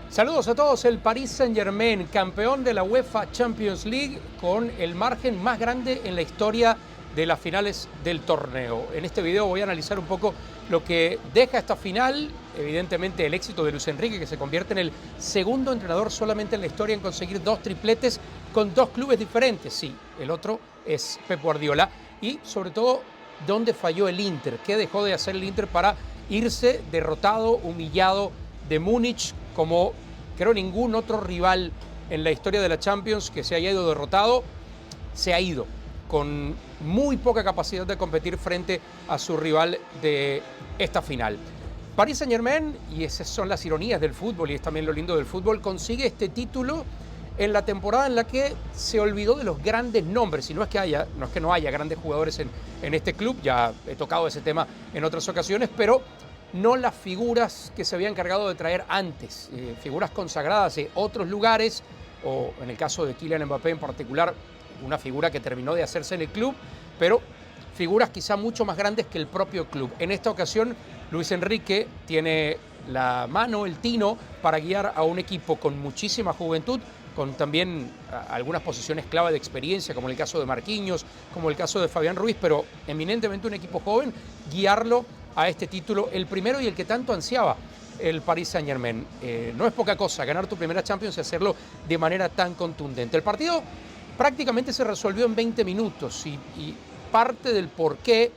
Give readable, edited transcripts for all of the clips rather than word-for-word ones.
Saludos a todos. El Paris Saint-Germain, campeón de la UEFA Champions League con el margen más grande en la historia de las finales del torneo. En este video voy a analizar un poco lo que deja esta final, evidentemente el éxito de Luis Enrique, que se convierte en el segundo entrenador solamente en la historia en conseguir 2 tripletes con 2 clubes diferentes. Sí, el otro es Pep Guardiola. Y sobre todo, ¿dónde falló el Inter? ¿Qué dejó de hacer el Inter para irse derrotado, humillado de Múnich, como creo ningún otro rival en la historia de la Champions que se haya ido derrotado? Se ha ido con muy poca capacidad de competir frente a su rival de esta final. Paris Saint-Germain, y esas son las ironías del fútbol y es también lo lindo del fútbol, consigue este título en la temporada en la que se olvidó de los grandes nombres. Y no es que no haya grandes jugadores en este club, ya he tocado ese tema en otras ocasiones, pero no las figuras que se habían encargado de traer antes, figuras consagradas de otros lugares, o en el caso de Kylian Mbappé en particular, una figura que terminó de hacerse en el club, pero figuras quizá mucho más grandes que el propio club. En esta ocasión, Luis Enrique tiene la mano, el tino, para guiar a un equipo con muchísima juventud, con también algunas posiciones clave de experiencia, como el caso de Marquinhos, como el caso de Fabián Ruiz, pero eminentemente un equipo joven, guiarlo a este título, el primero y el que tanto ansiaba el Paris Saint-Germain. No es poca cosa ganar tu primera Champions y hacerlo de manera tan contundente. El partido prácticamente se resolvió en 20 minutos y parte del porqué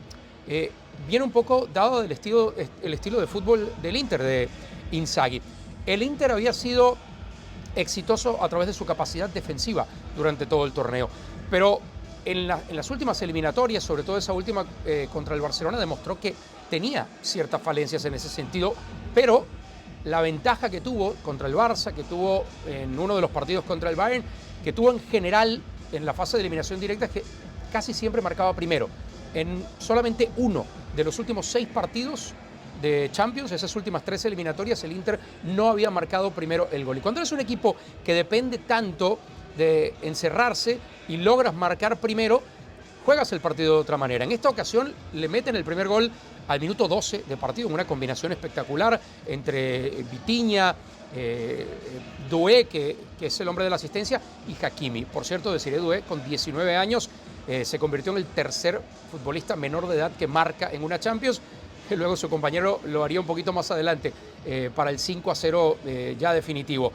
viene un poco dado del el estilo de fútbol del Inter, de Inzaghi. El Inter había sido exitoso a través de su capacidad defensiva durante todo el torneo, pero en las últimas eliminatorias, sobre todo esa última contra el Barcelona, demostró que tenía ciertas falencias en ese sentido, pero la ventaja que tuvo contra el Barça, que tuvo en uno de los partidos contra el Bayern, que tuvo en general en la fase de eliminación directa, es que casi siempre marcaba primero. En solamente uno de los últimos 6 partidos de Champions, esas últimas 3 eliminatorias, el Inter no había marcado primero el gol. Y cuando eres un equipo que depende tanto de encerrarse y logras marcar primero, juegas el partido de otra manera. En esta ocasión le meten el primer gol al minuto 12 de partido, en una combinación espectacular entre Vitinha, Doué, que es el hombre de la asistencia, y Hakimi. Por cierto, Desiré Doué, con 19 años, se convirtió en el tercer futbolista menor de edad que marca en una Champions. Luego su compañero lo haría un poquito más adelante para el 5-0 ya definitivo.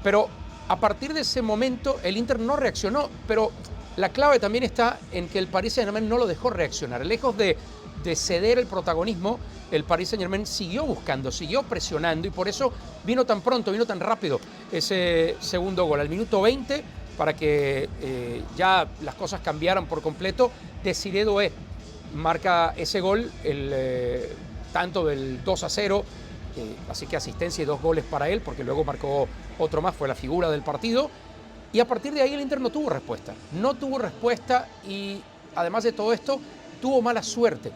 Pero a partir de ese momento el Inter no reaccionó, pero la clave también está en que el Paris Saint-Germain no lo dejó reaccionar. Lejos de ceder el protagonismo, el Paris Saint-Germain siguió buscando, siguió presionando, y por eso vino tan pronto, vino tan rápido ese segundo gol. Al minuto 20, para que ya las cosas cambiaran por completo, Desiré Doué marca ese gol, tanto del 2-0, así que asistencia y 2 goles para él, porque luego marcó otro más, fue la figura del partido. Y a partir de ahí el Inter no tuvo respuesta, y además de todo esto, tuvo mala suerte.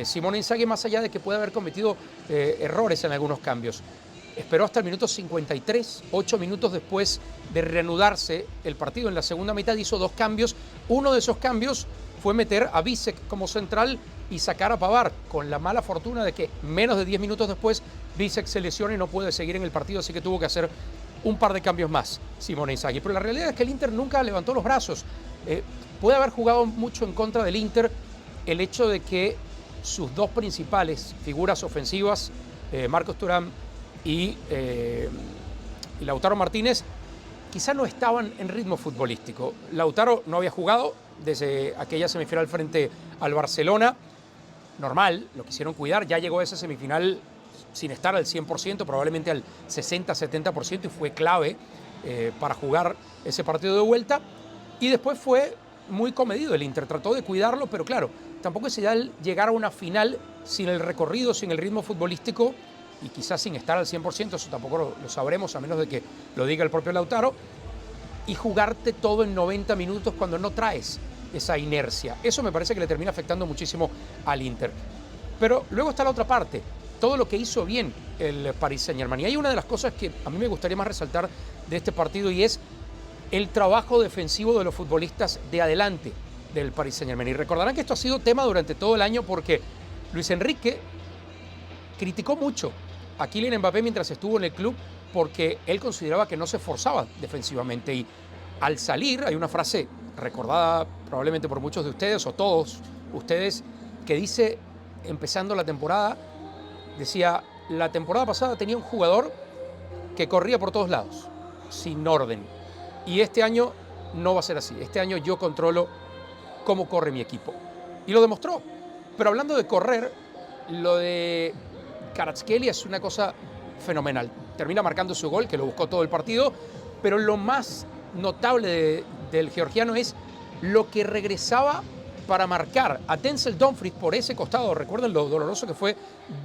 Simone Inzaghi, más allá de que puede haber cometido errores en algunos cambios, esperó hasta el minuto 53, 8 minutos después de reanudarse el partido en la segunda mitad, hizo 2 cambios. Uno de esos cambios fue meter a Vícek como central y sacar a Pavard, con la mala fortuna de que menos de 10 minutos después Vícek se lesiona y no puede seguir en el partido, así que tuvo que hacer un par de cambios más Simone Inzaghi. Pero la realidad es que el Inter nunca levantó los brazos. Puede haber jugado mucho en contra del Inter el hecho de que sus 2 principales figuras ofensivas, Marcos Thuram y Lautaro Martínez, quizá no estaban en ritmo futbolístico. Lautaro no había jugado desde aquella semifinal frente al Barcelona. Normal, lo quisieron cuidar, ya llegó a esa semifinal sin estar al 100%, probablemente al 60-70%, y fue clave para jugar ese partido de vuelta. Y después fue muy comedido el Inter, trató de cuidarlo, pero claro, tampoco es ideal llegar a una final sin el recorrido, sin el ritmo futbolístico, y quizás sin estar al 100%, eso tampoco lo sabremos a menos de que lo diga el propio Lautaro, y jugarte todo en 90 minutos cuando no traes esa inercia. Eso me parece que le termina afectando muchísimo al Inter. Pero luego está la otra parte, todo lo que hizo bien el Paris Saint-Germain. Y hay una de las cosas que a mí me gustaría más resaltar de este partido, y es el trabajo defensivo de los futbolistas de adelante del Paris Saint-Germain. Y recordarán que esto ha sido tema durante todo el año, porque Luis Enrique criticó mucho a Kylian Mbappé mientras estuvo en el club porque él consideraba que no se esforzaba defensivamente. Y al salir, hay una frase recordada probablemente por muchos de ustedes, o todos ustedes, que dice, empezando la temporada, decía, la temporada pasada tenía un jugador que corría por todos lados, sin orden. Y este año no va a ser así. Este año yo controlo cómo corre mi equipo. Y lo demostró. Pero hablando de correr, lo de Kvaratskhelia es una cosa fenomenal. Termina marcando su gol, que lo buscó todo el partido, pero lo más notable del georgiano es lo que regresaba para marcar a Denzel Dumfries por ese costado. Recuerden lo doloroso que fue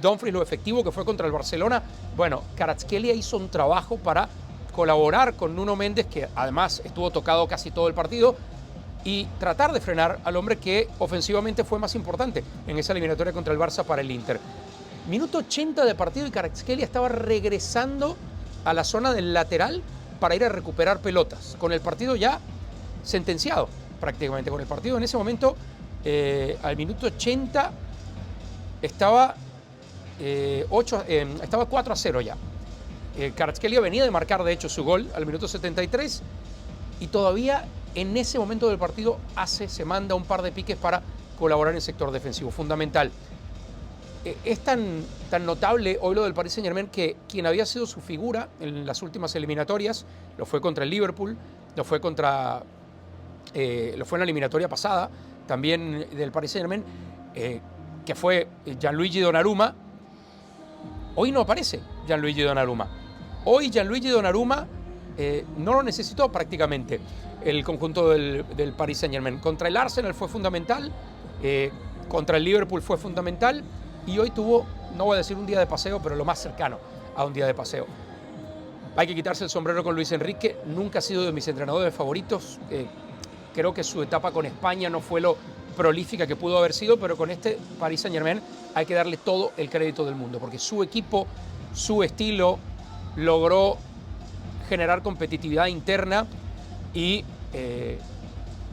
Dumfries, lo efectivo que fue contra el Barcelona. Bueno, Kvaratskhelia hizo un trabajo para colaborar con Nuno Méndez, que además estuvo tocado casi todo el partido, y tratar de frenar al hombre que ofensivamente fue más importante en esa eliminatoria contra el Barça para el Inter. Minuto 80 de partido y Kvaratskhelia estaba regresando a la zona del lateral para ir a recuperar pelotas, con el partido ya sentenciado prácticamente. Con el partido en ese momento, al minuto 80, estaba 4-0 ya. Kvaratskhelia venía de marcar, de hecho, su gol al minuto 73 y todavía en ese momento del partido se manda un par de piques para colaborar en el sector defensivo, fundamental. Es tan notable hoy lo del Paris Saint-Germain que quien había sido su figura en las últimas eliminatorias, lo fue contra el Liverpool, lo fue en la eliminatoria pasada, también del Paris Saint-Germain, que fue Gianluigi Donnarumma. Hoy no aparece Gianluigi Donnarumma. Hoy Gianluigi Donnarumma no lo necesitó prácticamente el conjunto del Paris Saint-Germain. Contra el Arsenal fue fundamental, contra el Liverpool fue fundamental, y hoy tuvo, no voy a decir un día de paseo, pero lo más cercano a un día de paseo. Hay que quitarse el sombrero con Luis Enrique, nunca ha sido de mis entrenadores favoritos. Creo que su etapa con España no fue lo prolífica que pudo haber sido, pero con este Paris Saint-Germain hay que darle todo el crédito del mundo, porque su equipo, su estilo, logró generar competitividad interna y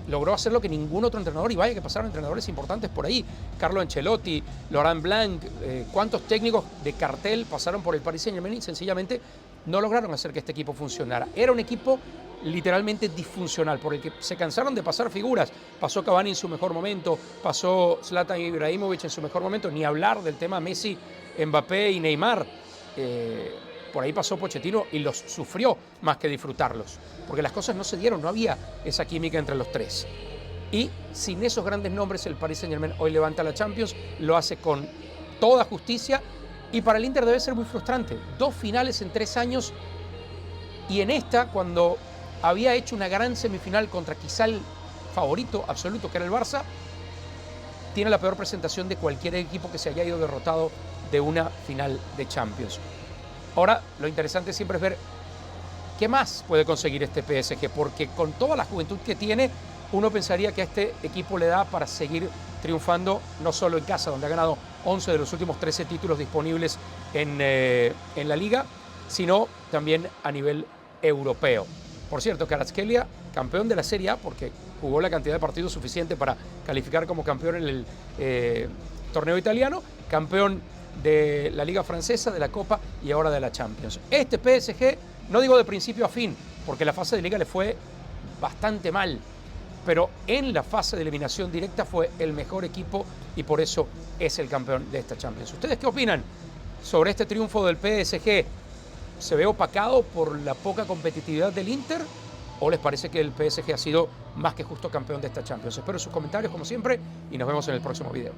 logró hacer lo que ningún otro entrenador, y vaya que pasaron entrenadores importantes por ahí, Carlo Ancelotti, Laurent Blanc, cuántos técnicos de cartel pasaron por el Paris Saint-Germain y sencillamente no lograron hacer que este equipo funcionara. Era un equipo literalmente disfuncional, por el que se cansaron de pasar figuras. Pasó Cavani en su mejor momento, pasó Zlatan Ibrahimovic en su mejor momento, ni hablar del tema Messi, Mbappé y Neymar. Por ahí pasó Pochettino y los sufrió más que disfrutarlos, porque las cosas no se dieron, no había esa química entre los tres. Y sin esos grandes nombres, el Paris Saint-Germain hoy levanta la Champions, lo hace con toda justicia, y para el Inter debe ser muy frustrante. 2 finales en 3 años, y en esta, cuando había hecho una gran semifinal contra quizá el favorito absoluto, que era el Barça, tiene la peor presentación de cualquier equipo que se haya ido derrotado de una final de Champions. Ahora, lo interesante siempre es ver qué más puede conseguir este PSG, porque con toda la juventud que tiene, uno pensaría que a este equipo le da para seguir triunfando, no solo en casa, donde ha ganado 11 de los últimos 13 títulos disponibles en la Liga, sino también a nivel europeo. Por cierto, Kvaratskhelia, campeón de la Serie A, porque jugó la cantidad de partidos suficiente para calificar como campeón en el torneo italiano, campeón de la Liga Francesa, de la Copa y ahora de la Champions. Este PSG, no digo de principio a fin, porque la fase de Liga le fue bastante mal, pero en la fase de eliminación directa fue el mejor equipo y por eso es el campeón de esta Champions. ¿Ustedes qué opinan sobre este triunfo del PSG? ¿Se ve opacado por la poca competitividad del Inter o les parece que el PSG ha sido más que justo campeón de esta Champions? Espero sus comentarios como siempre y nos vemos en el próximo video.